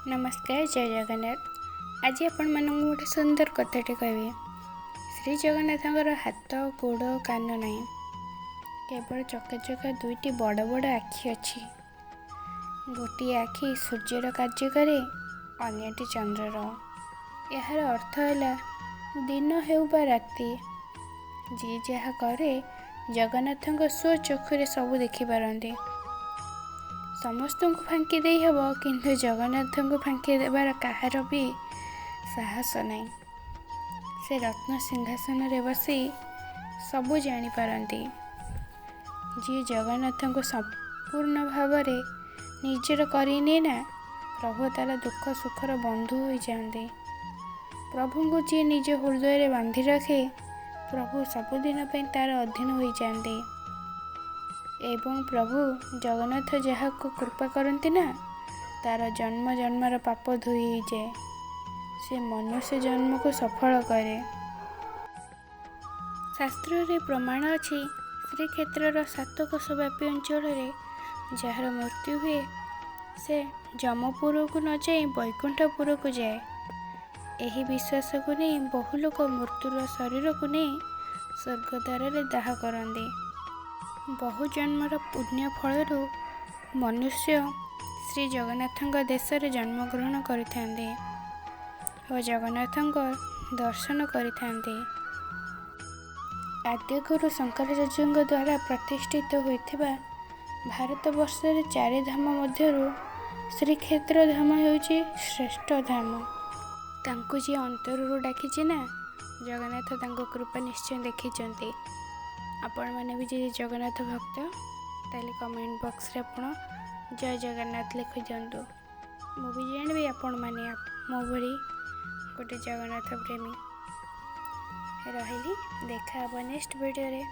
नमस्कार जय जगन्नाथ। आज आपण मानक गोटे सुंदर कथाटे कहबी। श्री जगन्नाथंकर हाथ गोड़ कान नहीं, केवल चकाचका दुईटी बड़ बड़ आखि अच्छी। गोटे आखि सूर्यर कार्य करे, अन्यटी चंद्रर। यार अर्थ है दिन हेउ बा राति, जी जहा करे जगन्नाथ स्वचक्षुरे सबू देखिपारती। समस्त को फांकी दे हेब, किंतु जगन्नाथ को फांकी देवार कहार भी साहस नहीं। से रत्न सिंहासन रे बसी सबू जानीपारती। जी जगन्नाथ को संपूर्ण भाव निजर करनी ना, प्रभु तार दुख सुखर बंधु हो जाते। प्रभु को जी निज हृदय बांधि रखे, प्रभु सबुदिन तार अधीन हो जाते। एवं प्रभु जगन्नाथ जहाँ को कृपा करती ना, तार जन्म जन्मर पाप धोई जाए। से मनुष्य जन्म को सफल करे। शास्त्र रे प्रमाण अच्छी, श्रीक्षेत्र 7 कोश व्यापी अंचल जार मृत्यु हुए, से जमपुर को न जाए वैकुंठपुर को जाए। यही विश्वास को नहीं बहु लोक मृत्युर शरीर को नहीं स्वर्गद्वार दाह करते। बहु जन्मर पुण्य फल मनुष्य श्री जगन्नाथ देश में जन्मग्रहण करते और जगन्नाथ दर्शन करते। आद्यगुरु शंकराचार्य द्वारा प्रतिष्ठित होता भारत वर्ष 4 धाम मध्यरु श्रीक्षेत्र धाम होउची श्रेष्ठ धाम। तांको जी अंतरु डाकी ना, जगन्नाथ तांको कृपा निश्चय देखी। आपण मैंने भी जी जगन्नाथ भक्त ताले कमेंट बॉक्स रे आपण जय जगन्नाथ लिखि दिंतु। मु भी जानबी आपण माने मो भली गोटे जगन्नाथ प्रेमी। रही देखा नेक्स्ट वीडियो रे।